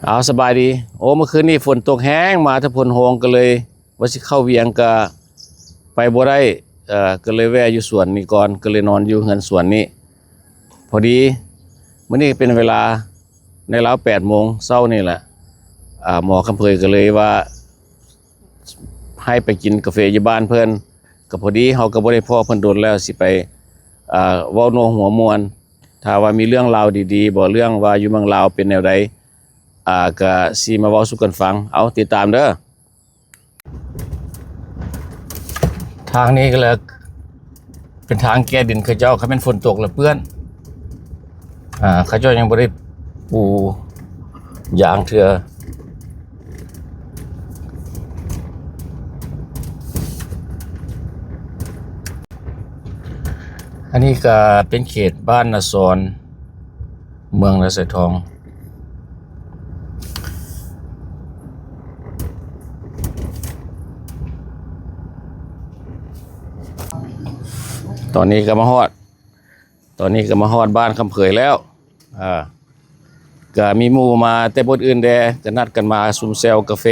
เอาสบายดีโอ้เมื่อคืนนี้ฝนตกแห้งมาถ้าฝนโฮงก็เลยว่าสิเข้าเวียงก็ไปบ่ได้ก็เลยแวะอยู่สวนนี้ก่อนก็เลยนอนอยู่เฮือนสวนนี้พอดีมื้อนี้เป็นเวลาในราว8 โมงเช้านี่แหละหมอคำเผยก็เลยว่าให้ไปกินกาแฟอยู่บ้านเพิ่นก็พอดีเฮาก็บ่ได้พ้อเพิ่นโดนแล้วสิไปเว้าโนหัวมวนถ้าว่ามีเรื่องราวดีๆบ่เรื่องว่าอยู่เมืองลาวเป็นแนวใดก็สิมาเว้าสู่กันฟังเอาติดตามเด้อทางนี้ก็เลยเป็นทางแก้ดินเขาเจ้าเขาเป็นฝนตกแล้วเปื้อนเขาเจ้ายังบ่ได้ปูยางเทื่ออันนี้ก็เป็นเขตบ้านนาซอนเมืองนาไสทองตอนนี้ก็มาฮอดบ้านคำเผยแล้วก็มีหมู่มาแต่บนอื่นแดก็นัดกันมาซุ่มแซวกาแฟ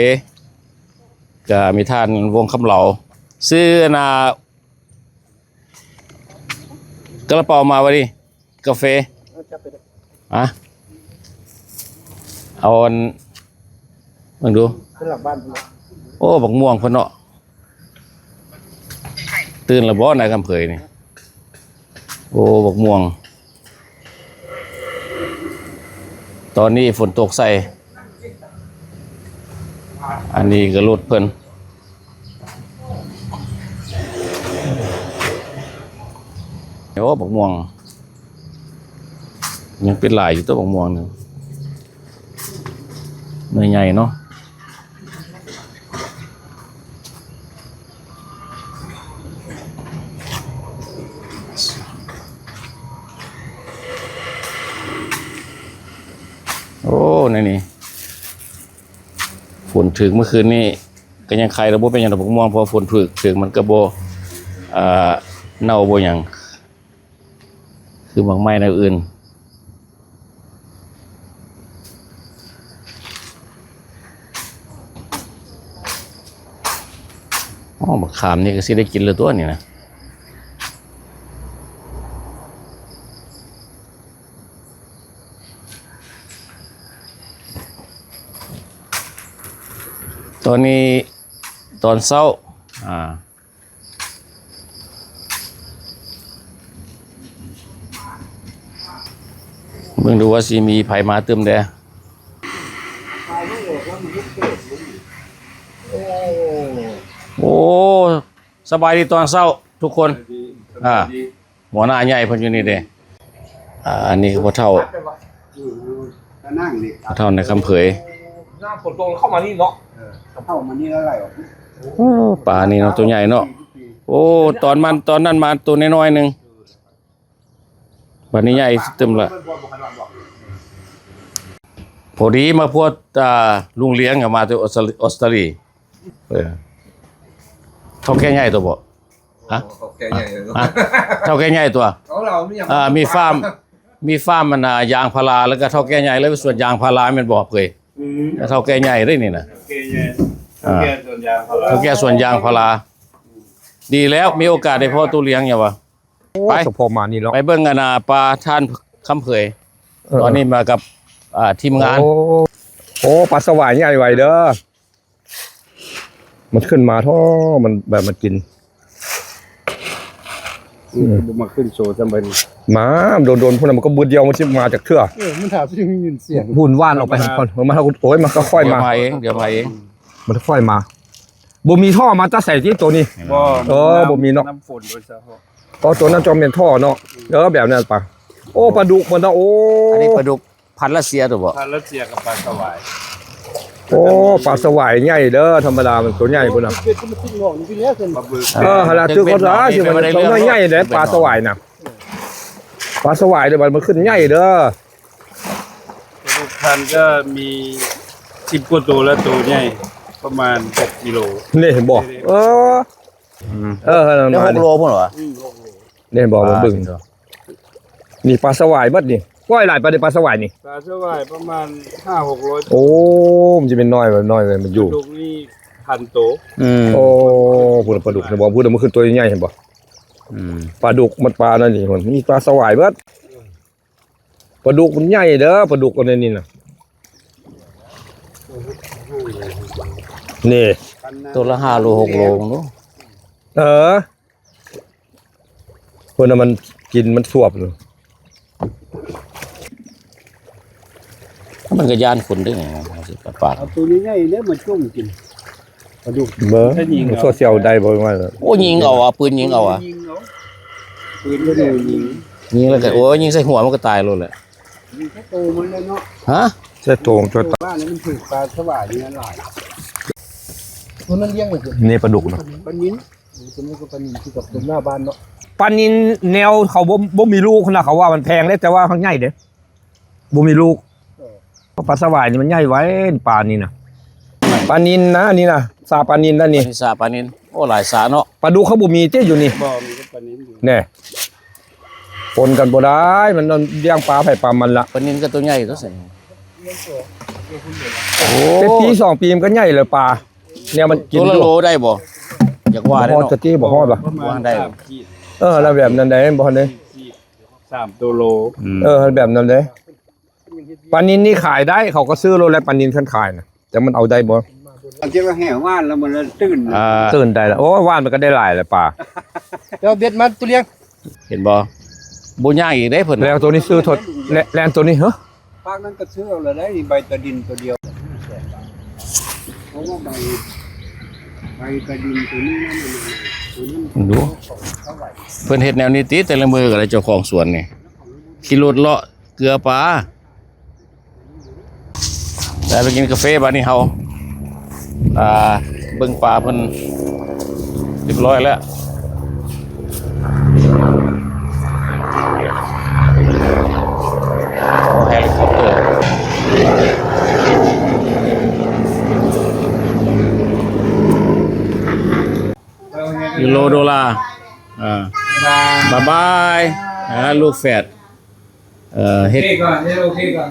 ก็มีท่านวงคำเหลาซื้อกระเป๋ามาวันนี้กาแฟเอาลองดูโอ้บักม่วงพะเนาะตื่นแล้วบ่นายคำเผยนี่โอ้บักม่วงตอนนี้ฝนตกใส่อันนี้ก็รถเพิ่นโอ้บักม่วงยังเป็นหลายอยู่ตัวบักม่วงนึงเนื้อใหญ่เนาะโอ้นี่ฝนถึงเมื่อคืนนี้ก็ยังใครระบบเป็นอย่างระบบม่วงพอฝนถึงมันก็บ่เน่าบ่อย่างคือบางไม้ในอื่นบักขามนี่ก็สิได้กินเลยตัวนี้นะตอนนี้ตอนเช้าเบิ่งดูว่าสิมีไผมาเติมแดโอ้สบายดีตอนเช้าทุกคนหัวหน้าใหญ่เพิ่นอยู่นี่เด้อันนี้คือพ่อเฒ่าในคำเผยหน้าฝนตกเข้ามานี่เนาะเข้ามานี่แล้วอะไรวะโอ้ป่านี่เนาะตัวใหญ่เนาะโอ้ตอนนั้นมาตัวน้อยๆนึงบัดนี้ใหญ่เต็มละพอดีมาพวดลุงเลี้ยงมาจากออสเตรเลียเท่าแก่ใหญ่ตัวบ่ฮะเท่าแก่ใหญ่ตัวมีฟาร์มมันยางพาราแล้วก็เท่าแก่ใหญ่แล้วส่วนยางพารามันบ่เคยเท่าแก่ใหญ่ได้นี่นะเท่าแก่ส่วนยางพาราดีแล้วมีโอกาสได้พ่อตู้เลี้ยงอย่าวะไปพอมานี่เนาะไปเบิ่งกันปลาท่านคำเผยตอนนี้มากับทีมงานโอ้ปลาสวายใหญ่ไวเด้อมันขึ้นมาท่อมันแบบมันกินมาขึ้นโชว์จำเป็นมาโดนพวกนั้นมันก็บุญเดียวมันชิมาจากเทื่อมันถามที่มีเสียงหุ่นว่านออกไปก่อนมาโอ้ยมันก็ค่อยมาเดี๋ยวมาเองมันค่อยมาบ่มีท่อมาจะใส่ที่ตัวนี้บ่มีเนาะน้ำฝนโดยเฉพาะตัวนั้นจอมเป็นท่อเนาะแบบนั้นปะโอ้ปลาดุกมันนะโอ้อันนี้ปลาดุกพันธุ์รัสเซียตัวบ่พันธุ์รัสเซียกับปลาสวายโอ้ปลาสวายใหญ่เด้อธรรมดามันตัวใหญ่พุ่นน่ะฮาราคือเขาซะสิมันตัวใหญ่เด้ปลาสวายน่ะปลาสวายเด้อมันขึ้นใหญ่เด้อทุกพันก็มี10 กว่าตัวแล้วตัวใหญ่ประมาณ6 กิโลนี่เห็นบ่6 โลพุ่นเหรอนี่บอกมาบึ้งนี่ปลาสวายบัดนี่ ก้อยหลายปลาในปลาสวายนี่ ปลาสวายประมาณ 500-600 โอ้มันจะเป็นน้อยเลยมันอยู่ ลูกนี่พันโต โอ้พูดปลาดุกนะบอกพูดมันคือตัวใหญ่เห็นบ่ปลาดุกมันปลานั่นนี่มันมีปลาสวายเบิดปลาดุกมันใหญ่เด้อปลาดุกอันนี้น่ะนี่ ตัวละ5 โล 6 โลเนาะ คนน่ะมันกินมันสวบเลย มันก็ย่านคนได้ไงสิปลา เอาตัวนี้ใหญ่เนี่ยมันจุ่มกินปลาดุก เบ้อ ถ้ายิงเอา โซเชียลได้บ่ว่า โอ้ยิงเอาอ่ะปืนยิงเอาอ่ะ ยิงเอาปืนก็โดนยิง ยิงแล้วก็โอ้ยิงใส่หัวมันก็ตายเลยแหละ ยิงแค่โตมันเลยเนาะ ฮะ ใช่โตงจด บ้านนี้มันถือปลาสวายนี่หลายตัวนั้นเลี้ยงไว้สิ นี่ปลาดุกเนาะ ปลานิ้นตัวนี้ก็ปลานิ้นที่กับตัวหน้าบ้านเนาะ ปลานินแนวเขาบ่มีลูกนะเขาว่ามันแพงได้แต่ว่าเขาใหญ่เด้บ่มีลูกปลาสวายนี่มันใหญ่ไว้ปลานี่นะปลานินนะนี่นะซาปลานินนั่นนี่ สาปลานินโอ้หลายสาเนาะ ปลาดุกเขาบ่มีเจ้อยู่นี่ บ่มีก็ปลานิ้นอยู่ แน่ปนกันบ่ได้มันเลี้ยงปลาไผ่ปลามันละ ปลานินก็ตัวใหญ่ตัวสิโอ้ เป็นปี2ปีมันก็ใหญ่เลยปลาเนี่ยมันกิน ตัวละ อยู่ โลได้บ่อยากว่าได้ ฮอด เนาะ จะตี้บ่ฮอดป่ะ ประมาณ วางได้ 3 ขีด แล้วแบบนั้นได้บ่ได้ ขีด3ตัวโล แบบนั้นได้ปลานินนี่ขายได้เขาก็ซื้อโลแล้วปลานินคันขายนะแต่มันเอาได้บ่ เอาเก็บไว้แห้งว่านแล้วมันตื่น ตื่นได้แล้วโอ้ว่านมันก็ได้หลายแล้วปลา เดี๋ยวเบ็ดมันตัวเลี้ยง เห็นบ่บ่ย่างอีกได้เพิ่น แล้วตัวนี้ซื้อทดแลนตัวนี้เหรอ ภาคนั้นก็ซื้อเอาเลยได้ใบตะดินตัวเดียวเพราะว่าใบตะดินตัวนี้นั่นตัวนี้ ดูเพิ่นเฮ็ดแนวนี้ติแต่ละมือก็ได้เจ้าของสวนนี่ขี่รถเลาะเกลือปลาได้ไปกินกาแฟบัดนี้เฮาเบิ่งปลาเพิ่นเรียบร้อยแล้วโอ้เฮลิคอปเตอร์ยูโรโดลาบ๊ายบายลูกแฝดเฮ็ด ก่อนโอเคก่อน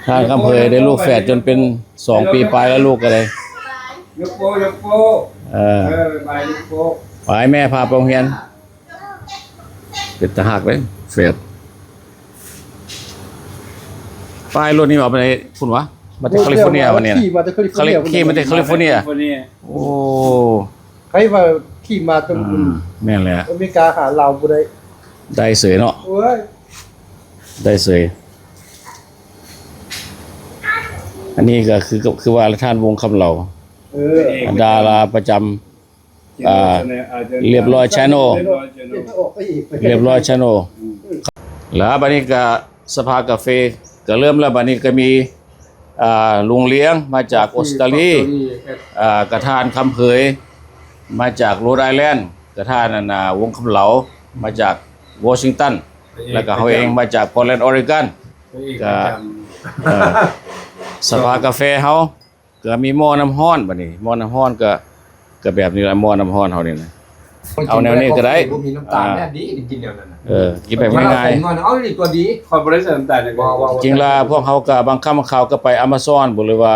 ทางอำเภอได้ลูกแฝดจนเป็น2 ปีปลายแล้วลูกก็เลย ยกโปบายยกโป ไปแม่พาไปโรงเรียนเป็นตาหักเลยแฝดป้ายรถนี่เอาไปไหนคุณวะมาจากแคลิฟอร์เนียวันนี้นะ ขี่มาจากแคลิฟอร์เนีย ขี่มาจากแคลิฟอร์เนียโอ้ ใครว่าขี่มาจาก แม่นแหละ อเมริกาหาเราบ่ได้ ได้เสยเนาะ โอ้ย ได้เสยอันนี้ก็คือว่าท่านวงคำเหล่าดาราประจำเรียบร้อยชาโนเรียบร้อยชาโนแล้วบัดนี้ก็สภากาแฟก็เริ่มแล้วบัดนี้ก็มีลุงเลี้ยงมาจากออสเตรเลียกระทานคำเผยมาจากโรดไอแลนด์กระทานวงคำเหลามาจากวอชิงตันแล้วก็เขาเองมาจากพอร์ตแลนด์ออริกอนก็สภากาแฟเฮาก็มีหม้อน้ำร้อนบัดนี้หม้อน้ำร้อนก็แบบนี้แหละหม้อน้ำร้อนเฮานี่นะเอาแนวนี้ก็ได้ มีน้ำตาลแน่ดีกินแนวนั้น กินแบบง่าย เอาดีกว่าดี คอร์ปอเรชั่นน้ำตาล ๆจริงล่ะพวกเขาก็บางครั้งบางคราวก็ไป Amazon บ่หรือว่า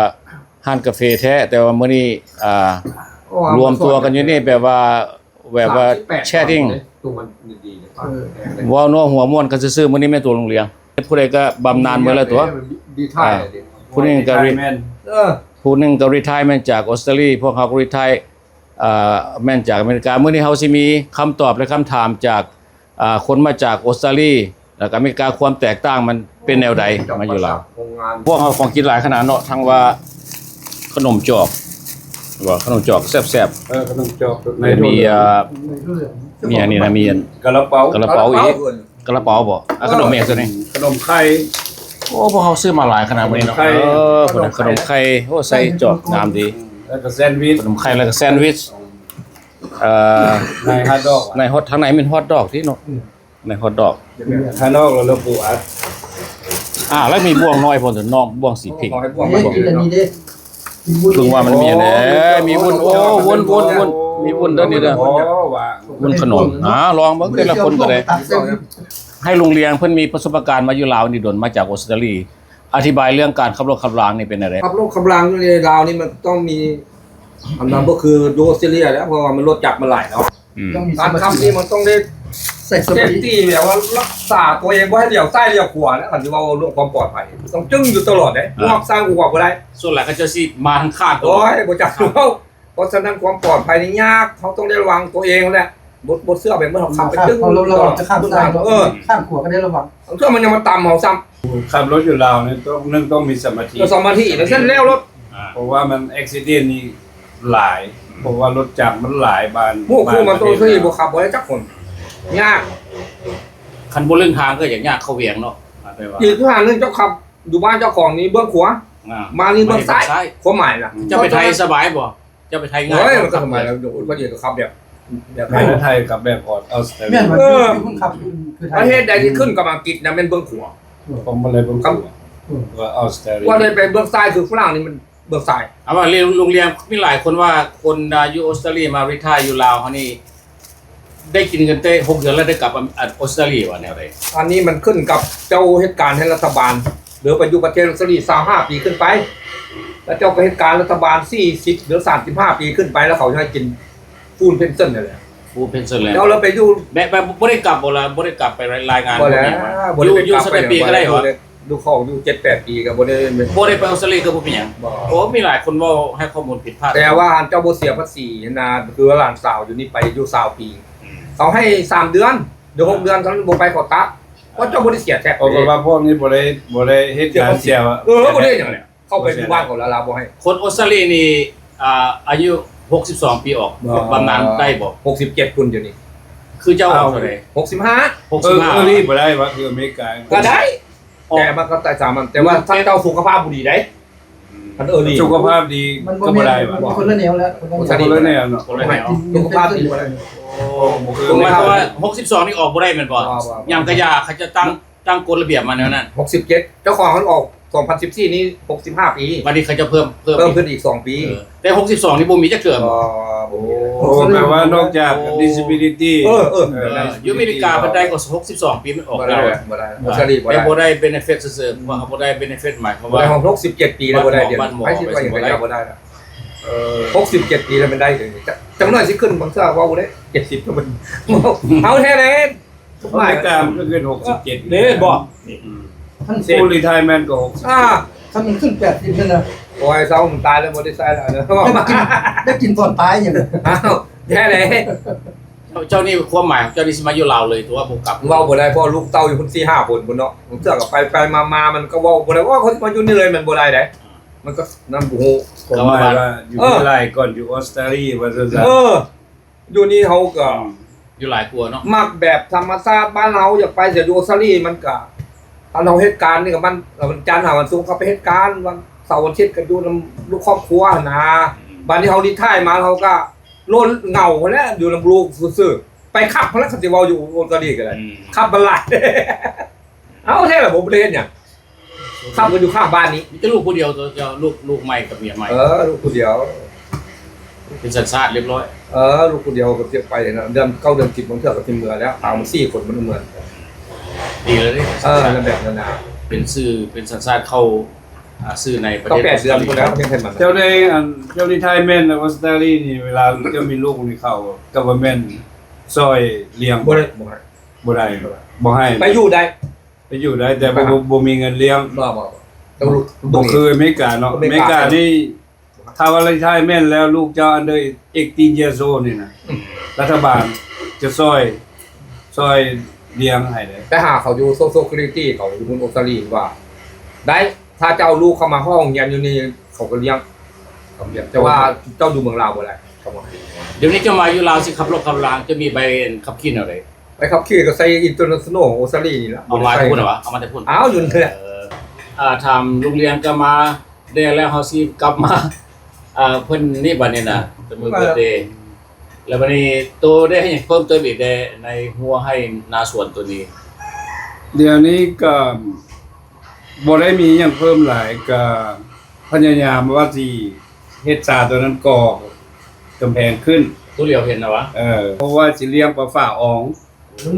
ห้านกาแฟแท้แต่ว่ามื้อนี้รวมตัวกันอยู่นี่แบบว่าแชร์ติ้ง ตัวมันดี ว้าวนัวหัวม่วนกันซื่อๆมื้อนี้แม่ตัวโรงเรียนผู้ใดก็บำนาญมื้อละตัว ดีท้ายดิ ผู้หนึงก็ เออ ผู้หนึงก็รีไทร์แม่นจากออสเตรเลียพวกเขาก็รีไทร์แม่นจากอเมริกามื้อนี้เฮาสิมีคำตอบและคำถามจากคนมาจากออสเตรเลียแล้วก็อเมริกาความแตกต่างมันเป็นแนวใดมาอยู่แล้วพวกเขาของกินหลายขนาดเนาะทั้งว่าขนมจอกว่าขนมจอกแซ่บ ขนมจอก ๆมีมีอันนี้นะมีอัน กระเป๋าก ระเป๋าอีกกระเป๋าบ่ขนมเมกตัวนี้ ขนมไข่ โอ้พวกเขาซื้อมาหลายขนาดนี้เนาะขนมไข่โอ้ใส่จอกงามดี แล้วก็แซนด์วิช ขนมไข่แล้วก็แซนด์วิชในฮอทดอก ในฮอตทางไหนเป็นฮอตดอกที่เนาะในฮอตดอก ข้างนอกเราระบุอัด แล้วมีบ่วงน้อยพอถึงน้องบ่วงสีพิง กินอันนี้ดิ ถึงว่ามันมีอันนี้มีวุ้นโอ้วุ้นมีวุ้นเด้อนี่เด้อ โอ้ว่า วุ้นขนมลองเบิ่งแต่ละคนก็ได้ ให้ลุงเลียงเพิ่นมีประสบการณ์มาอยู่ลาวนี่โดนมาจากออสเตรเลียอธิบายเรื่องการขับรถขับรางนี่เป็นอะไร ขับรถขับรางในลาวนี่มันต้องมีอันนั้นก็คือดูออสเตรเลียแล้วเพราะว่ามันรถจักรมันหลายเนาะ ต้องมีส การ มา ขับ ธิ นี่มันต้องได้ ใส่ส เซ มา ฟ ธิ ตี้แบบว่ารักษาตัวเองบ่ให้เลี้ยวซ้ายเลี้ยวขวาแล้วมันจะว่าเรื่องความปลอดภัยต้องจึ้งอยู่ตลอดเด้พวกสร้างกูกว่าบ่ได้ ส่วนหลายเขาจะสิมาทางข้างตัว โอ้ยบ่จักรู้เพราะฉะนั้นความปลอดภัยนี่ยากเขาต้องได้ระวังตัวเองแหละบดเสื้อแบบเมื่อเขาขับไปจึ้ง เราระวังจะข้ามซ้าย ข้ามขวาก็ได้ระวัง เสื้อมันยังมาตามเฮาซ้ำ ขับรถอยู่ลาวเนี่ยต้องมีสมาธิ เรา2นาทีแล้วเส้นแล้วรถ เพราะว่ามันอุบิเหตุนี่หลายเพราะว่ารถจักรมันหลายบาน พวกคู่มันตัวที่บ่ขับบ่ได้จักคนยาก คันบ่เรื่องทางก็อย่างยากเข้าเวียงเนาะไปว่า อีกทางนึงเจ้าขับอยู่บ้านเจ้าของนี่เบื้องขวามานี่เบื้องซ้ายความหมายน่ะ จะไปไทยสบายบ่จะไปไทยง่าย เฮ้ยมันก็ทำไมแล้วเดี๋ยวพอดีก็ขับแบบ ไทยไทยกับแบบออสเตรเลี แม่ ย นมันคือคุณขับคือไท ป ย ระเทศใดที่ขึ้นกับอังกฤษนะเป็นเบื้องขวา ผมมาเลยผมกลัวว่าออสเตรเลีย ว่าเลยไปเบื้องซ้ายคือฝรั่งนี่มันเบื้องซ้าย เอาว่าเรียนโรงเรียนมีหลายคนว่าคนอยู่ออสเตรเลียมารีไทร์อยู่ลาวเขานี่ได้กินเงินได้6 เดือนแล้วได้กลับออสเตรเลียว่าแนวใด อันนี้มันขึ้นกับเจ้าเหตุการณ์ให้รัฐบาลหรือไปอยู่ประเทศออสเตรเลีย25 ปีขึ้นไปแล้วเจ้าเหตุการณ์รัฐบาล40หรือ35 ปีขึ้นไปแล้วเขาจะให้กินฟูลเพนชั่นนั่นแหละ ฟูเพนชั่นแล้ว แล้วเราไปอยู่ แบบบ่ได้กลับบ่ล่ะบ่ได้กลับไปรายงาน บ่แล้ว อยู่สเปนปีก็ได้เหรอ ดูของอยู่7-8 ปีก็บ่ได้ บ่ได้ไปออสเตรเลียก็บ่เป็นหยัง บ่ โอ้มีหลายคนเว้าให้ข้อมูลผิดพลาด แต่ว่าเจ้าบ่เสียภาษีนะคือหลานสาวอยู่นี่ไปอยู่20 ปีเขาให้3 เดือนเดี๋ยว6 เดือนเขาบ่ไปเขาตักเพราะเจ้าบ่ได้เสียแท็ก เพราะว่าพวกนี้บ่ได้เฮ็ดการเสีย บ่ได้อย่างเนี้ยเข้าไปที่บ้านเขาแล้วลาบ่ให้ คนออสเตรเลียนี่อายุ62 ปีออกบำนาญได้บ่ 67คุณอยู่นี่ คือเจ้าเอาเท่าไหร่ 65 นี่บ่ได้ว่าคืออเมริกา ก็ได้แต่มันก็แต่3มันแต่ว่าถ้าเจ้าสุขภาพบ่ดีได้มันลี่ สุขภาพดี มัน ก็บ่ได้ว่า มันคนละแนวแล้ว คนละแนวเนาะ คนละแนว สุขภาพดีบ่ได้ คือหมายความว่า62นี่ออกบ่ได้แม่นบ่ยามกะยาเขาจะตั้งกฎระเบียบมาแนวนั้น 67เจ้าของเขาออก2014นี้65 ปี วันนี้เขาจะเพิ่ม เพิ่มขึ้นอีก2 ปี แต่62นี่บ่มีจักเทื่อ บ่ โอ้แปลว่านอกจาก disability อยู่อเมริกาเพิ่นได้ก็62 ปีมันออก บ่ แล้ ได้ ว บ่ได้ออสเตรเลียบ่ แต่ ได้ บ่ได้ benefit ซื่อๆว่าเขาบ่ได้ benefit หมายความ บ่ ว่า ได้ของ67 ปีแล้วบ่ได้เดี๋ยว บ้านหมอ ให้คิดว่าอย่างไรบ่ได้แล้ว67 ปีแล้วมันได้ถึงจังหน่อยสิขึ้นบางเทื่อว่าบ่ได้70ก็มันเอาแท้เลย อเมริกามันก็ขึ้น67 เด้บ่ ท่าน full retirement ก็ ถ้ามันขึ้น80ขึ้นนะ โอ้ยเซามันตายแล้วบ่ได้ใส่แล้วเด้อ ได้กินก่อนตายอย่าง อ้าวแท้เลย เจ้านี่ความหมายของเจ้านี่สิมาอยู่ลาวเลยถือว่าบ่กลับ เว้าบ่ได้เพราะลูกเต้าอยู่พุ่น4-5 คนพุ่นเนาะผมเทื่อก็ไปมามันก็เว้าบ่ได้ว่าเขามาอยู่นี่เลยมันบ่ได้เด้มันก็นำโห ผมหมายว่าอยู่ที่ไรก่อนอยู่ออสเตรเลียว่าซั่น อยู่นี่เฮาก็ อยู่หลายกลัวเนาะ มักแบบธรรมชาติบ้านเราอยากไปเสียดูออสเตรเลียมันก็ตอนเราเหตุการณ์นี่กับมันวันจันทร์หาวันศุกร์เขาไปเหตุการณ์วันเสาร์วันอาทิตย์ก็อยู่นำลูกครอบครัวนะบ้านที่เฮาดีท้ายมาเขาก็โลนเหงาแล้วอยู่นำลูกซื่อๆไปขับพระคติวาอยู่ออสเตรเลียก็ได้ขับบันไลเอาแท้ล่ะผมบ่ได้เฮ็ดหยังขับกันอยู่ข้างบ้านนี้ มีแต่ลูกผู้เดียวตัวเจ้าลูกใหม่กับเมียใหม่ ลูกคนเดียว เป็นสัญชาติเรียบร้อย ลูกคนเดียวก็เที่ยวไปนะเดือน9 เดือน10มันเที่ยวกับทีมเมือแล้วเอามา4 คนมันเหมือน ดีเลยดิ นั่นแบบนั้นนะ เป็นชื่อเป็นสัญชาติเข้าชื่อในประ ก็ เทศ 8 เดือนคนแล้วยังเป็นมัน เจ้าได้เจ้า retirement ในออสเตรเลียนี่เวลาเจ้ามีลูกนี่เข้า government ซอยเลี้ยง บ่ได้ บ่ได้บ่ให้ ไปอยู่ได้ ไปอยู่ได้แต่บ่มีเงินเลี้ยง บ่ต้องลูก บ่คืออเมริกาเนาะอเมริกานี่ถ้าว่า retirement แล้วลูกเจ้า under 18 years old นี่นะรัฐบาลจะซอยเลี้ยงให้เลย ไปหาเขาอยู่โซเชียลซิตี้เขาอยู่บนออสเตรเลียว่า ได้ถ้าเจ้าลูกเข้ามาห้องเรียนอยู่นี่เขาก็เลี้ยงแต่ว่าเจ้าอยู่เมืองลาวบ่ได้เขาบอก เดี๋ยวนี้จะมาอยู่ลาวสิขับรถขับรางจะมีใบขับขี่อะไร ไปขับขี่ก็ใส่อินเตอร์เนชั่นแนลออสเตรเลียนี่ล่ะ เอามาพูดเหรอวะเอามาแต่พูด อ้าวอยู่นั่นแหละ ทำโรงเรียนจะมาได้แล้วเฮาสิกลับมาเพิ่นนี่บัดนี้นะจะมือเบิร์ธเดย์แล้วบัดนี้ตัวได้ให้เพิ่มเติมอีกได้ในหัวให้นาสวนตัวนี้ เดี๋ยวนี้ก็บ่ได้มีหยังเพิ่มหลายก็พยายามว่าสิเฮ็ดสาตัวนั้นก่อกำแพงขึ้น ตัวเดียวเห็นนะวะ เพราะว่าสิเลี้ยงปลาฝ่าออง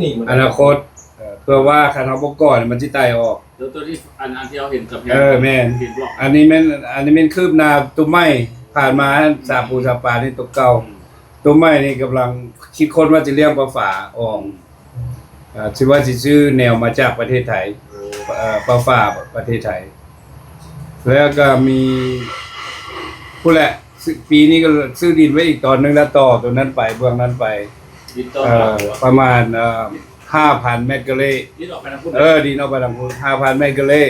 นี่ อนาคต เพื่อว่าคันเฮาบ่ก่อนมันสิไตออก ตัวที่อันที่เราเห็นกับ แม่น เห็นบล็อก อันนี้แม่นคืบหน้าตัวใหม่ผ่านมาสาปูสาปานี่ตัวเก่าตัวใหม่นี่กำลังคิดค้นว่าจะเลี้ยงปลาฝาออกชื่อว่าสิชื่อแนวมาจากประเทศไทยปลาฝาประเทศไทย แล้วก็มีผู้แหละปีนี้ก็ซื้อดินไว้อีกตอนนึงแล้วต่อตัวนั้นไปเบื้องนั้นไป ดินต้น ประมาณ5,000 เมตรกะเล่ ดินออกไปนะพูด ดินออกไปทางพุ้น5,000 เมตรกะเล่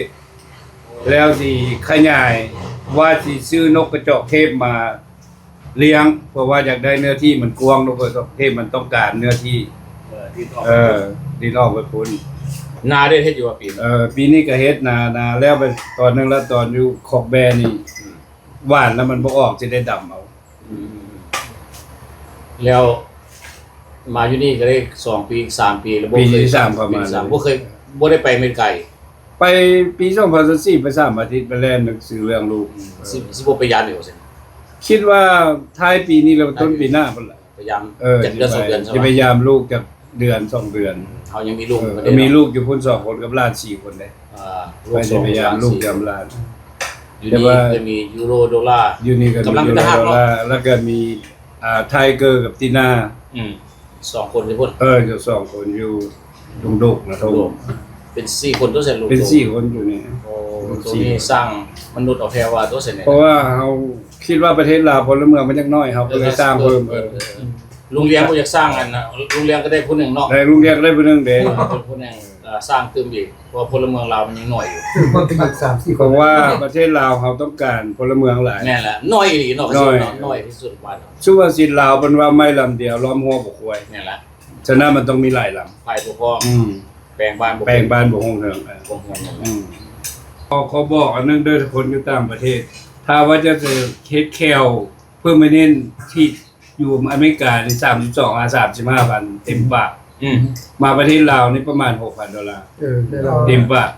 แล้วสิขยายว่าสิซื้อนกกระจอกเทพมาเลี้ยงเพราะว่าอยากได้เนื้อที่มันกว้างนกกระจอกเทพมันต้องการเนื้อที่ ดินออก ดินออกไปพุ้น นาได้เฮ็ดอยู่ว่าปี ปีนี้ก็เฮ็ดนาแล้วไปตอนนึงแล้วตอนอยู่ขอกแบนี่หวานแล้วมันบ่ออกสิได้ดำเอา แล้วมาอยู่นี่ก็ได้2ปี3ปีแล้วบ่ ปี เคย ที่3ประมาณ บ่เคยบ่ได้ไปอเมริกา ไปปี2024ไป3อาทิตย์ไปแล่นหนังสือเรื่องลูก สิบ่ไปยามอยู่ซั่น คิดว่าท้ายปีนี้แล้วต้นปีหน้าพุ่นล่ะ พยายามจัดเดือน2เดือนใช่ จะ ไห พ ม ยายามลูกจากเดือน2เดือน เฮายังมีลูก มีลูกอยู่พุ่น2คนกับหลาน4คนเด้ ลูก ไปพยายามลูกยามหลาน อยู่นี่เคยมียูโรดอลลาร์ อยู่นี่ก็ กำลังเป็นทหารเนาะ แล้วก็มีไทเกอร์กับตีน่า 2คนที่พุ่น อยู่2คนอยู่ดงดกนะทง เป็น4คนตัวเสร็จลูก เป็น4คนอยู่นี่ โอ้ตัวนี้สร้างมนุษย์เอาแพรว่าตัวเสร็จเนี่ย เพราะว่าเฮาคิดว่าประเทศลาวพลเมืองมันยังน้อยเฮาก็เลยสร้างเพิ่ม ลุงเลี้ยงก็อยากสร้างอันนะลุงเลี้ยงก็ได้ผู้หนึ่งเนาะ ได้ลุงเรียกได้ผู้นึงเด้ ผู้หนึ่งสร้างเติมอีกเพราะพลเมืองเรามันยังน้อยอยู่ คือคนเป็นอยู่3-4 เพราะว่าประเทศลาวเขาต้องการพลเมืองหลาย แน่แหละน้อยอีหลีเนาะก็สิน้อยที่สุดวัน ชื่อว่าสินลาวเป็นว่าไม่ลำเดียวล้อมหัวบ่ควาย นี่แหละ ฉะนั้นมันต้องมีหลายล ฝ่ายปกครอง ำ แปลงบ้าน แปลงบ้านบ่ฮงเฮิง บ่ฮู้ เขาบอกอันนึงเด้อคนอยู่ต่างประเทศ ถ้าว่าจะเฮ็ดแคลเพื่อมาเน้นที่อยู่อเมริกาใน35,000เต็มปากมาประเทศลาวนี่ประมาณ $6,000 ได้เรา เต็มปาก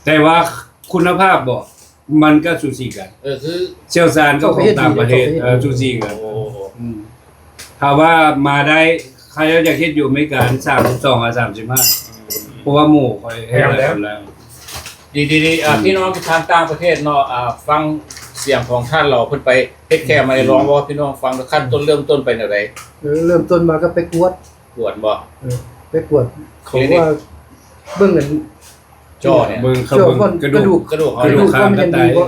แต่ว่าคุณภาพบ่มันก็สูสีกัน คือ เชี่ยวชาญก็ของต่างประเทศสูสีกัน โอ้ ถ้าว่ามาได้ใครอยากเฮ็ดอยู่อเมริกา32 35เพราะว่าหมู่คอยให้แล้ว ดีพี่น้องทางต่างประเทศเนาะฟังเสียงของท่านเราเพิ่นไปเฮ็ดแค่มาได้ร้องว่าพี่น้องฟังขั้นต้นเริ่มต้นไปจังได๋ เริ่มต้นมาก็ไปกวด ปวดบ่ ไปกวดเขาว่าเบิ่งกัน จ้อเนี่ย เบิ่งเขา เจ้า เบิ่ง คน กระ กระ ดู ดู ก ก กระดูก กระดูกก็มันยังดีบ่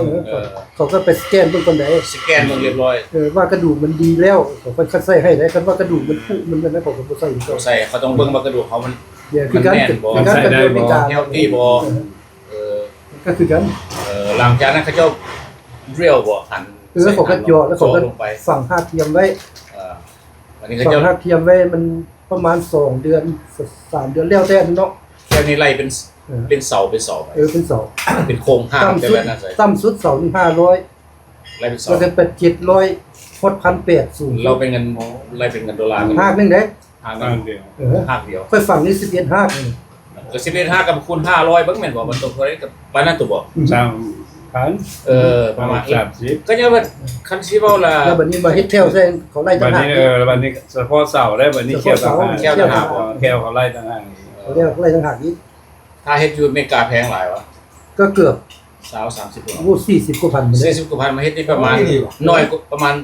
เขาก็ไปสแกนเบิ่งคนใด สแกนเบิ่งเรียบร้อย ว่ากระดูกมันดีแล้วเขาก็คัดใส่ให้ได้คันว่ากระดูกมันผุมันนั่นนะเขาก็บ่ใส่ก็ ใส่เขาต้องเบิ่งว่ากระดูกเขามัน เนี่ยคือการคือการกระดูกมีการ เฮลตี้บ่ก็คือกัน หลังจากนั้นเขาเจ้าเรียวบ่หัน เขาก็เจาะแล้วเขาก็ ลงไป ฝังหาเทียมไว้ วันนี้เขา ฝัง เจ้า หาเทียมไว้มันประมาณ2เดือน3เดือนแล้วแต่เนาะ แค่นี้ไล่เป็นเสาไป เป็นเสา เป็นโครงห้าง ต่ำ แต่ สุด ละนั่นใส่ ต่ำสุดเสานี่500 ไล่เป็นเสา ก็จะเป็น700ฮอด1,800สูง เราเป็นเงินไล่เป็นเงินดอลลาร์กัน หากนึงเด้ ห้าง บ้านเดียว ห้างเดียว ค่อยฝั่งนี้11หากนี่ ก็11 5กับคูณ500เบิ่งแม่นบ่มันตกเท่าไหร่กับปานนั้นตัวบ่ 3,000 ประมาณ 30 ก็ยังว่าคันสิเว้าล่ะ แล้วบัดนี้มาเฮ็ดแถวใส่เขาไล่ บั ต่า ด งหาก นี้บัดนี้เฉพาะเสาได้บัดนี้แค่ต่างหากแค่เขาไล่ต่างหาก เขาเรียกไล่ต่างหากอีก ถ้าเฮ็ดอยู่อเมริกาแพงหลายวะ ก็เกือบ 30บ่ โอ้40กว่าพันหมดเลย 40กว่าพันมาเฮ็ดนี่ประมาณน้อยกว่าประมาณ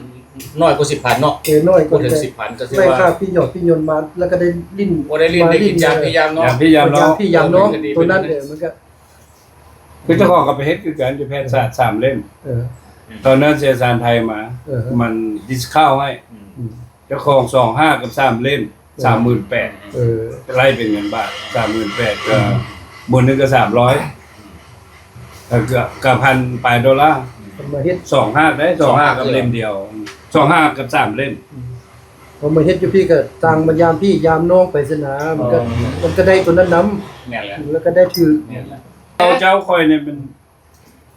น้อยกว่า10,000เนาะ น้อยก พูด ว่า ถึง แต่ 10,000ก็ถือ ได้ ว่า ค่าพี่หยอดพี่ยนต์มาแล้วก็ได้ลิ้น บ่ได้เรียนได้กินยามพยายามเนาะ อย่างพี่ยาม ยา เนาะ พี่ยามน้องตัวนั้นมันก็ คือเจ้าของกับไปเฮ็ดคือกันอยู่แพทยศาสตร์3เล่ม เออ ตอนนั้นเสียสารไทยมา มันดิสข้าวให้เจ้าของ25กับ3เล่ม 38,000 เออ ไล่เป็นเงินบาท 38,000ก็บนนึงก็300ก็พันปลายดอลลาร์ มาเฮ็ด 25ได้25กับเล่มเดียว25กับ3เล่ม พอมาเฮ็ดอยู่พี่ก็ต่างมายามพี่ยามน้องไปสนามมันก็ได้ตัวนั้นนำ แม่นแหละ แล้วก็ได้ถือ แม่นแหละ เจ้าคอยเนี่ยเป็น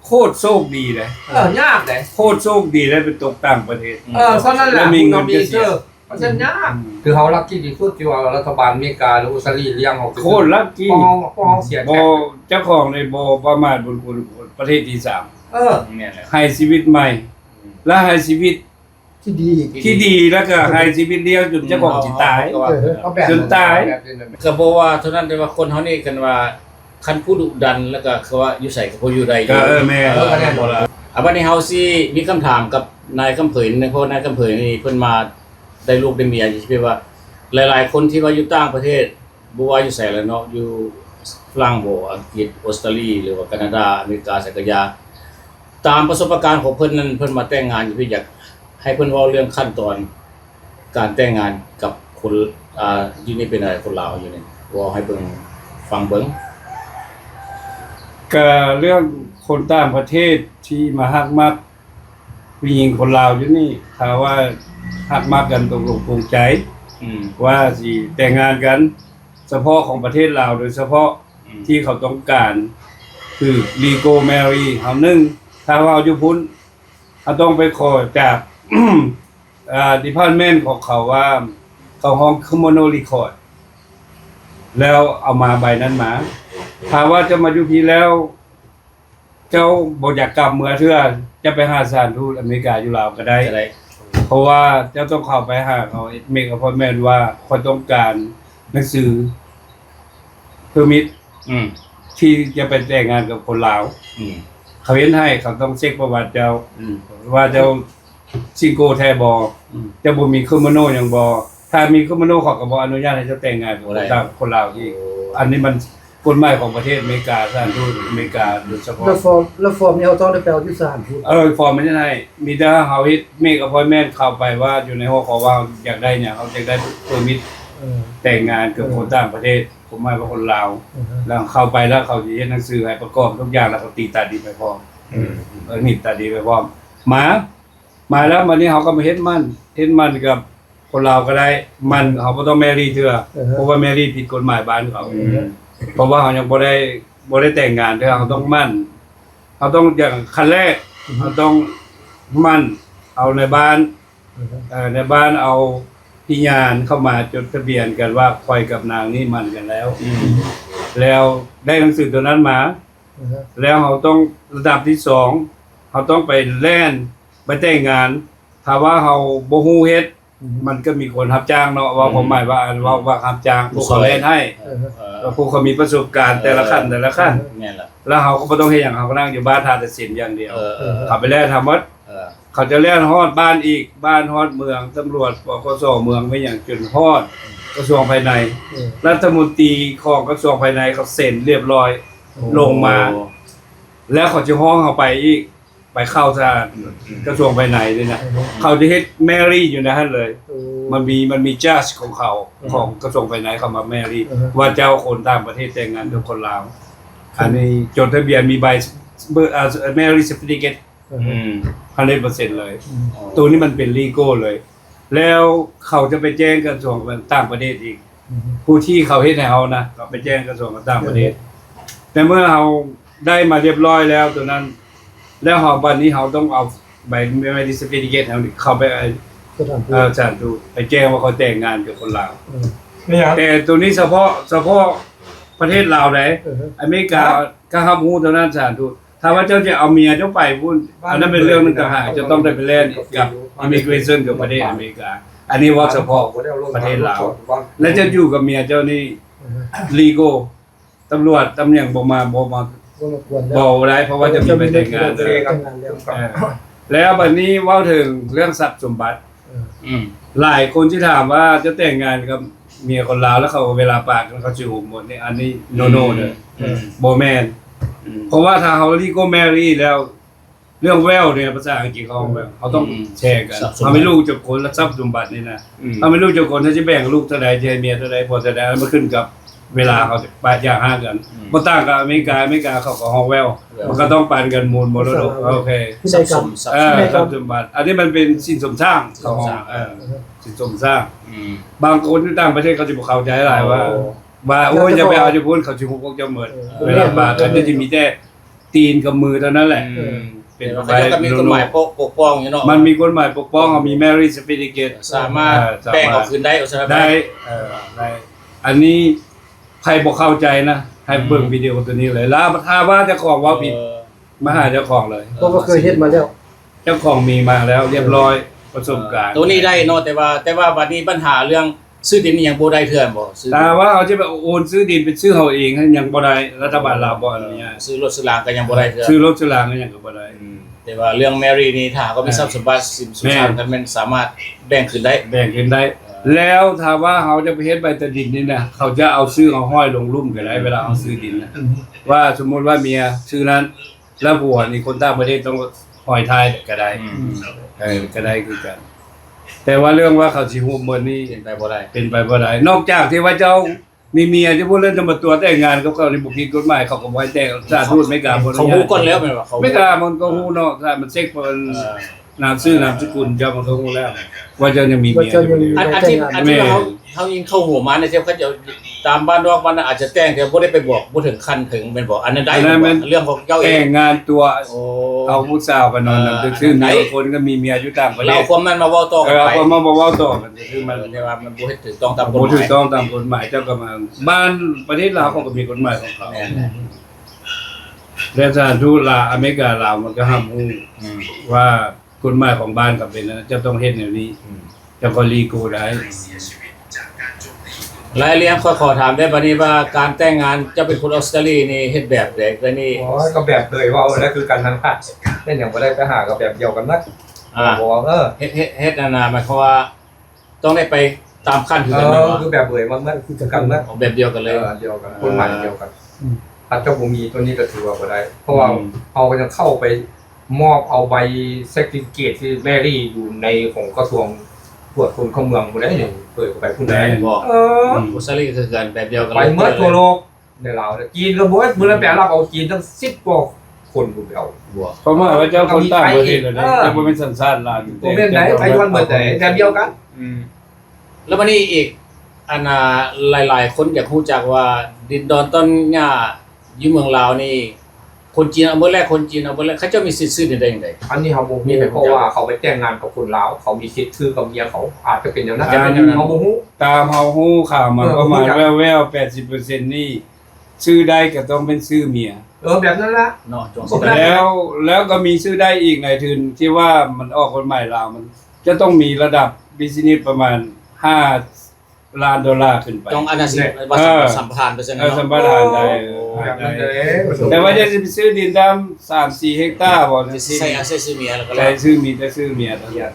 โคตรโชคดีเลย ยากเลย โคตรโชคดีได้ไปตกต่างประเทศ เพราะนั่นแหละ แล้วมีเงิน มี เกษียณ เจอเพราะฉะนั้นยากคือเขาลักกี้ที่สุดที่ว่ารัฐบาลอเมริกาหรืออุสลีเลี้ยงเขา โคตรลัคกี้ พอเขาเสีย บ แท็ก เจ้าของในบประมาทบุญคุณประเทศที่3 เออ แม่นแหละ ให้ชีวิตใหม่ และให้ชีวิต ที่ดีอีก ที่ดีแล้วก็ให้ชีวิตเลี้ยงจนเจ้าของสิตาย เอาแบบ จนตาย ก็บ่ว่าเท่านั้นแต่ว่าคนเฮานี่กันว่าคันผู้ดุดันแล้วก็คือว่าอยู่ไสก็บ่อยู่ได้อยู่ ก็แม่ ก็แน่นอน บัดนี้เฮาสิมีคำถามกับนายคำเผยนะเพราะนายคำเผยนี่เพิ่นมาได้ลูกได้เมียอยู่ที่ว่าหลายๆคนที่ว่าอยู่ต่างประเทศบ่ว่าอยู่ไสแล้วเนาะอยู่ฝรั่งบ่อังกฤษออสเตรเลียหรือว่าแคนาดาอเมริกาสักยาตามประสบการณ์ของเพิ่นนั้นเพิ่นมาแต่งงานอยู่พี่อยากให้เพิ่นเว้าเรื่องขั้นตอนการแต่งงานกับคนอยู่นี่เป็นอะไรคนลาวอยู่นี่เว้าให้เบิ่งฟังเบิ่ง ก็เรื่องคนต่างประเทศที่มาฮักมักผู้หญิงคนลาวอยู่นี่ถ้าว่าฮักมักกันตกลงปลงใจว่าสิแต่งงานกันเฉพาะของประเทศลาวโดยเฉพาะที่เขาต้องการคือ legal marry เฮานึงถ้าว่าเอาอยู่พุ่นเขาต้องไปขอจาก department ของเขาว่าเขาห้อง criminal record แล้วเอามาใบนั้นมาถ้าว่าจะมาอยู่พี่แล้ว เจ้าบ่อยากกลับเมืองเทื่อจะไปหาสถานทูตอเมริกาอยู่ลาวก็ได้ จะได้ เพราะว่าเจ้าต้องเข้าไปหาเขาเมกอะพอแม่นว่าคนต้องการหนังสือpermit ที่จะไปแต่งงานกับคนลาวเขาเห็นให้เขาต้องเช็คประวัติเจ้าว่าเจ้าซิงโกแท้บ่เจ้าบ่มีคริมินอลหยังบ่ถ้ามีคริมินอลเขาก็บ่อนุญาตให้เจ้าแต่งงานกับคนลาวอีกอันนี้มันกฎหมายของประเทศอเมริกาสถานทูตอเมริกาโดยเฉพาะ แล้วฟอร์มนี่เขาต้องได้ไปเอาที่ศาลพูด ฟอร์มมันจะให้มีแต่เฮาเฮ็ดเมกอะพอยแม่นเข้าไปว่าอยู่ในหัวข้อว่าอยากได้เนี่ยเขาอยากได้เปอร์มิตแต่งงานกับคนต่างประเทศผมหมายว่าคนลาวแล้วเข้าไปแล้วเขาสิเฮ็ดหนังสือให้ประกอบทุกอย่างแล้วเขาตีตาดีไปพร้อมนี่ตาดีไปพร้อมมาแล้ววันนี้เขาก็มาเฮ็ดมันกับคนลาวก็ได้มันเขาบ่ต้องแมรี่เทื่อเพราะว่าแมรี่ผิดกฎหมายบ้านเขาเพราะว่าเขายังบ่ได้แต่งงานเทื่อเขาต้องมั่นเขาต้องอย่างขั้นแรกเขาต้องมั่นเอาในบ้านในบ้านเอาพิญานเข้ามาจดทะเบียนกันว่าคอยกับนางนี่มั่นกันแล้วแล้วได้หนังสือตัวนั้นมาแล้วเขาต้องระดับที่2เขาต้องไปแล่นไปแต่งงานถ้าว่าเขาบ่ฮู้เฮ็ดมันก็มีคนรับจ้างเนาะว่าผมหมายว่ารับจ้างผู้เขาเล่นให้แล้วผู้เขามีประสบการณ์แต่ละขั้นแม่นล่ะแล้วเขาก็บ่ต้องเฮ็ดหยังเขาก็นั่งอยู่บ้านทาแต่ศีลอย่างเดียวเขาไปแล่นทำวัดเขาจะแล่นฮอดบ้านอีกบ้านฮอดเมืองตำรวจปกสเมืองไม่อย่างจนฮอดกระทรวงภายในรัฐมนตรีของกระทรวงภายในเขาเซ็นเรียบร้อยลงมาแล้วเขาจะฮ้องเขาไปอีกไปเข้าทางกระทรวงภายในด้วยนะเขาจะเฮ็ดแมรี่อยู่ในนั้นเลยมันมีจัดของเขาของกระทรวงภายในเข้ามาแมรี่ว่าเจ้าคนต่างประเทศแต่งงานกับคนลาวอันนี้จดทะเบียนมีใบแมรี่เซอร์ติฟิเคท100% เลยตัวนี้มันเป็นลีโก้เลย แล้วเขาจะไปแจ้งกระทรวงต่างประเทศอีกผู้ที่เขาเฮ็ดให้เฮานะก็ไปแจ้งกระทรวงต่างประเทศแต่เมื่อเฮาได้มาเรียบร้อยแล้วตัวนั้นแล้วเฮาบัดนี้เฮาต้องเอาใบไม่ได้ certificate เข้าไปสถานทูตไปแจ้งว่าเขาแต่งงานกับคนลาวแต่ตัวนี้เฉพาะประเทศลาวได้อเมริกาก็รับรู้เท่านั้นสถานทูตถ้าว่าเจ้าจะเอาเมียเจ้าไปพุ่นอันนั้นเป็นเรื่องนึงต่างหากจะต้องได้ไปแล่นกับ immigration กับประเทศอเมริกาอันนี้ว่าเฉพาะประเทศลาวแล้วจะอยู่กับเมียเจ้านี่ legal ตำรวจตำแหน่งบ่มาบ่ได้เพราะว่าจะมีไปแต่งงานเลยแล้วบัดนี้เว้าถึงเรื่องทรัพย์สมบัติหลายคนที่ถามว่าจะแต่งงานกับเมียคนลาวแล้วเขาเวลาปากกันเขาสิหุบหมดนี่อันนี้โนเด้อบ่แม่นเพราะว่าถ้าเขาlegal marry แล้วเรื่องแววเนี่ยภาษาอังกฤษเขาต้องแชร์กันเขาไม่รู้จักคนและทรัพย์สมบัตินี่นะเขาไม่รู้จักคนถ้าจะแบ่งลูกเท่าใดจะให้เมียเท่าใดพอเท่าใดมันขึ้นกับเวลาเขาปาดอย่าง5กันบ่ต่างกับอเมริกาเขาก็ฮอกแววมันก็ต้องปานกันมูลมรดกโอเคทรัพย์สมบัติอันนี้มันเป็นสินสมทรัพย์ของสินสมทรัพย์บางคนที่ต่างประเทศเขาจะบ่เข้าใจหลายว่าโอ้ยจะไปเอาจะพูดเขาสิฮู้พวกเจ้าหมดเวลาบาดกันจะมีแต่ตีนกับมือเท่านั้นแหละเป็นไปมีกฎหมายปกป้องอยู่เนาะมันมีกฎหมายปกป้องมี marriage certificate สามารถแปลงออกคืนได้ได้อันนี้ใครบ่เข้าใจนะให้เบิ่งวิดีโอตัวนี้เลยแล้วถ้าว่าเจ้าของว่าผิดมาหาเจ้าของเลยเพราะว่าเคยเฮ็ดมาแล้ว เจ้าของมีมาแล้วเรียบร้อย ประสบการณ์ ตัวนี้ได้เนาะแต่ว่าบัดนี้ปัญหาเรื่องซื้อดินนี่ยังบ่ได้เทื่อนบ่ซื้อ แต่ว่าเขาจะไปโอนซื้อดินเป็นชื่อเขาเองยังบ่ได้รัฐบาลลาวบ่อนุญาต ซื้อรถซื้อรางก็ยังบ่ได้เทื่อน ซื้อรถซื้อรางก็ยังก็บ่ได้ แต่ว่าเรื่องแมรี่นี่ถ้าก็มีทรัพย์สมบัติสินสุชาติกันมันสามารถแบ่งขึ้นได้ แบ่งกันได้ แล้วถ้าว่าเขาจะไปเฮ็ดใบตะดินนี่นะเขาจะเอาชื่อเขาห้อยลงลุ่มก็ได้เวลาเอาซื้อดินนะว่าสมมุติว่าเมียชื่อนั้นแล้วผัวนี่คนต่างประเทศต้องห้อยท้ายก็ได้ก็ได้คือกัน แต่ว่าเรื่องว่าเขาสิฮู้หมดนี่ เป็นไปบ่ได้ เป็นไปบ่ได้นอกจากที่ว่าเจ้ามีเมียจะพูดเรื่องจะมาตัวแต่งงานกับเขาในบุผิดกฎหมายเขาก็บ่ให้แต่งสาธุไม่กล้าบ่ เขาฮู้ก่อนแล้วแม่นว่าเขา ไม่กล้ามันก็ฮู้เนาะถ้ามันเช็คเพิ่นนามชื่อนามสกุลเจ้ามันก็ฮู้แล้ว ว่าเจ้ายังมีเมียอยู่ อันที่เขายิงเข้าหัวมาเนี่ยเขาจะตามบ้านนอกบ้านอาจจะแต่งแต่บ่ได้ไปบอกบ่ถึงขั้นถึงเป็นบอกอันนั้นได้เรื่องของเจ้าเอ แต่ ง งงานตัว โอ้ เอาผู้สาวไปนอนนำชื่อมีคนก็มีเมียอยู่ต่างประเท เรา ศ ความนั้นมาเว้าต่อกัน เอา ไป มาบ่เว้าต่อกันคือมัน แต่ว่ามันบ่เฮ็ดถูกต้องตามกฎ บ่ หมา ถูก ย ต้องตามกฎหมายเจ้าก็มาบ้านประเทศลาวเขาก็มีกฎหมายของเขา แม่น และสถานทูตลาวอเมริกาลาวมันก็ห้ามฮู้ว่ากฎหมายของบ้านก็เป็นนะจะต้องเฮ็ดแนวนี้จะก็ลีกูได้ รายเลี้ยงขอถามได้บัดนี้ว่าการแต่งงานจะเป็นคนออสเตรเลียนี่เฮ็ดแบบใดก็นี่ อ๋อก็แบบเลยว่าแล้วคือกันนั้นค่ะเล่นอย่างบ่ได้ไปหากับแบบเดียวกันนักบอกว่าเฮ็ดนานาหมายความว่าต้องได้ไปตามขั้นคือกันบ่ คือแบบเลยมันคือกันนัก ออกแบบเดียวกันเลย เดียวกันคนใหม่เดียวกันถ้าเจ้าบ่มีตัวนี้ก็ถือว่าบ่ได้ เพราะว่าเอาก็จะเข้าไปมอบเอาใบเซอร์ติฟิเคทที่แมรี่อยู่ในของกระทรวงตรวจคนเข้าเมืองผู้ใดนี่เปิดไปผู้ใด บอก อ ออสเตรเลียคือกันแบบเดียวกัน ไปเมื่อทั่วโลกในลาวจีนก็บ่มื้อละแปลรับเอาจีนทั้ง10กว่าคนผู้เอา บวก เพราะว่าเจ้าคนต่างประเทศเลยนะจะบ่เป็นสัญชาติลาว บ่แม่นไหนไปวันเบิดแต่แบบเดียวกัน แล้ววันนี้อีกอันหลายๆคนอยากรู้จักว่าดินดอนต้นหญ้าอยู่เมืองลาวนี่คนจีนเอาเมื่อแรกคนจีนเอาเมื่อแรกเขาเจ้ามีสิทธิ์ซื้อได้จังได๋ อันนี้เขาบ่มีเพราะว่าเขาไปแต่งงานกับคนลาวเขามีสิทธิ์ซื้อกับเมียเขาอาจจะเป็นอย่างนั้นเขาบ่ฮู้ ตามเฮาฮู้ข่าวมาประมาณแว่วๆ 80%นี่ชื่อได้ก็ต้องเป็นชื่อเมีย แบบนั้นละ เนาะจง แล้วก็มีชื่อได้อีกในทุนที่ว่ามันออกกฎหมายลาวมันจะต้องมีระดับบิสเนสประมาณ$5 ล้านขึ้นไป ต้องอันนั้นสิว่าสัมปทานไปซั่น สัม เนาะ ปทานได้ แบบนั้นเลย แต่ว่าจะไปซื้อดินดำ3-4 เฮกตาร์บ่ สิ สิ ใส่อาเซซิเมียแล้วก็ ใช้ชื่อมีแต่ชื่อเมียทั้งนั้น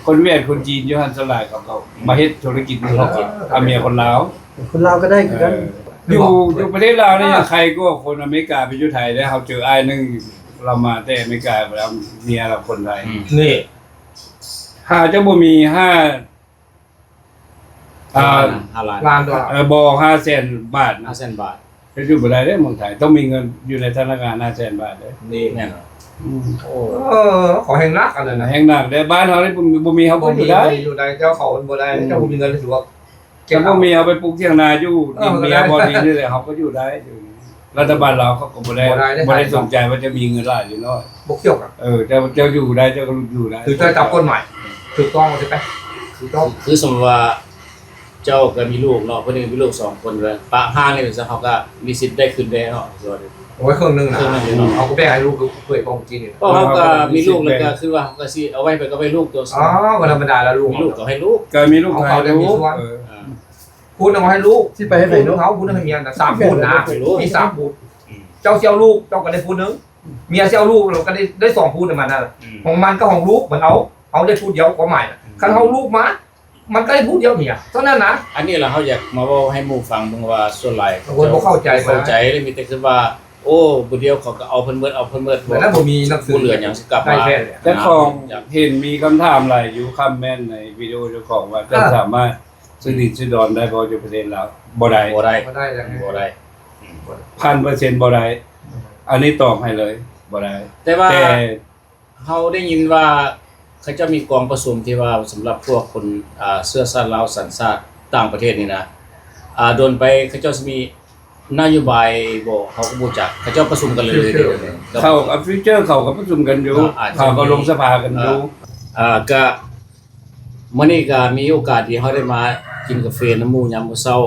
คนเวียดคนจีนอยู่หั่นสลายกับเขามาเฮ็ดธุรกิจนี่เขาเอาเมียคนลาว คนลาวก็ได้คือกัน อยู่ประเทศลาวนี่ยังใครก็คนอเมริกาไปอยู่ไทยได้เขาเจออ้ายนึงเรามาแต่อเมริกาแล้วเมียเราคนไทย นี่ ถ้าเจ้าบ่มี5 5 ล้าน ล้านดอลลาร์ บ่500,000 บาทนะ 500,000 บาท จะอยู่บ่ได้เด้เมืองไทยต้องมีเงินอยู่ในธนาคาร500,000 บาทเด้ นี่ แม่นบ่ โอ้ขอแห่งนักอันนั้นนะ แห่งหนักได้บ้านเฮานี่บ่มีเฮาบ่อยู่ได้ อยู่ได้เจ้าเขาบ่ได้เจ้าบ่มีเงินถือว่า เจ้าบ่มีเอาไปปลูกเที่ยงนาอยู่ดินเมียบ่ดีนี่แหละเฮาก็อยู่ได้อยู่รัฐบาลเราเขาก็บ่ได้สนใจว่าจะมีเงินหลายหรือน้อย บ่เกี่ยวกัน แต่เจ้าอยู่ได้เจ้าก็อยู่ได้ คือเจ้าจับคนใหม่ถูกต้องใช่ไหมถูกต้อง คือสมมุติว่าเจ้าก็มีลูกเนาะเพิ่นมีลูก2คนเลยปะห้างนี่ซะเขาก็มีสิทธิ์ได้ขึ้นได้เนาะ โอ้ยเครื่องนึงนะเอาก็แบ่งให้ลูกเคยของจีนนี่ เพราะเขาก็มีลูกแล้วก็คือว่าเขาก็สิเอาไว้ไปก็ไว้ลูกตัว อ๋อก็ธรรมดาแล้วลูก มีลูกก็ให้ลูก ก็มีลูกชายลูก พูดเอาให้ลูก ที่ไปให้ พู ไป ด เนาะ เขาพูดให้เมียนะ3พูดนะมี3พูดเจ้าเสี่ยวลูกเจ้าก็ได้พูดนึงเมียเสี่ยวลูกเราก็ได้2พูดมันน่ะของมันก็ของลูกมันเอาได้พูดเดียวก็ใหม่คันเฮาลูกมามันก็ได้พูดเดียวเมียเท่านั้นนะ อันนี้ล่ะเฮาอยากมาเว้าให้หมู่ฟังเบิ่งว่าส่วนหลาย คนบ่เข้าใจ เข้าใจเลยมีแต่คือว่าโอ้บ่เดียวเขาก็เอาเพิ่นเบิดเอาเพิ่นเบิด เหมือนนั้นบ่มีหนังสือ บ่เหลือหยังสิกลับ ได้ มา แค่เลย เจ้าของเห็นมีคำถามหลายอยู่คำแม่นในวิดีโอเจ้าของว่าจะสามารถซื้อดินซื้อดอนได้บ่อยู่ประเทศลาวบ่ได้ บ่ได้ บ่ได้แล้ว บ่ได้ 1,000% บ่ได้อันนี้ตอบให้เลยบ่ได้ แต่ว่า แต่ เฮาได้ยินว่าเขาจะมีกองประชุมที่ว่าสำหรับพวกคนเชื้อชาติลาวสัญชาติต่างประเทศนี่นะโดนไปเขาเจ้าสิมีนโยบายบ่เขาก็บ่จักเขาเจ้าประชุมกันเลยเดี๋ยวนี้ เข้ากับฟิวเจอร์เขาก็ประชุมกันอยู่เขาก็ลงสภากันอยู่ ก็มื้อนี้ก็มีโอกาสที่เฮาได้มากินกาแฟน้ำหมู่ยามมื้อเช้า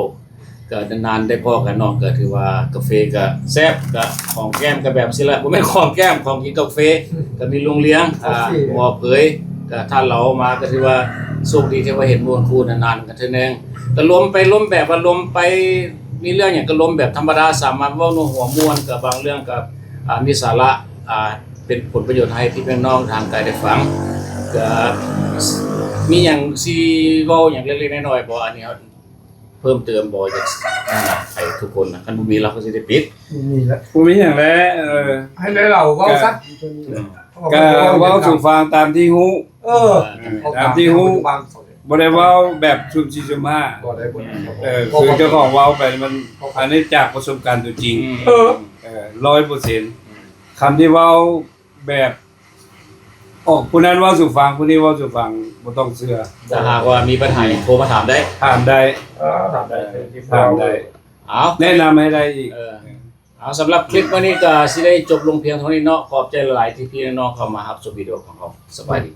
ก็นานๆได้พอกันเนาะก็ถือว่ากาแฟก็แซ่บก็ของแก้มก็แบบสิละบ่แม่นของแก้มของกินกาแฟก็มีโรงเลี้ยงหม้อเผย ก็ถ้าเรามาก็ถือว่าโชคดีที่ว่าเห็นมวลคู่นานๆกันเทื่อนึงก็ล้มแบบว่าล้มไปมีเรื่องหยังก็ล้มแบบธรรมดาสามารถเว้านัวหัวม่วนกับบางเรื่องกับมีสาระเป็นผลประโยชน์ให้พี่น้องทางไกลได้ฟังก็มีหยังสิเว้าหยังเล็กๆน้อยๆบ่อันนี้เพิ่มเติมบ่จะให้ทุกคนนะคันบ่มีเราก็สิได้ปิด นี่แหละ ผู้มีอย่างแล้ว ให้ได้เราเว้าซะ ก็เว้าสู่ฟังตามที่ฮู้ ตามที่ฮู้ บาง บ่ได้เว้าแบบชุม4ชุม บ่ได้บ่ 5คือเจ้าของเว้าไปมันอันนี้จากประสบการณ์ตัวจริง 100%คำที่เว้าแบบออกผู้นั้นเว้าสู่ฟังผู้นี้เว้าสู่ฟังบ่ต้องเชื่อ ถ้าหากว่ามีปัญหาหยังโทรมาถามได้ ถามได้ ถามได้ ถามได้ เอา แนะนำให้ได้อีก เอาสำหรับคลิปวันนี้ก็สิได้จบลงเพียงเท่านี้เนาะขอบใจหลายๆที่พี่น้องเข้ามารับชมวิดีโอของเราสบายดี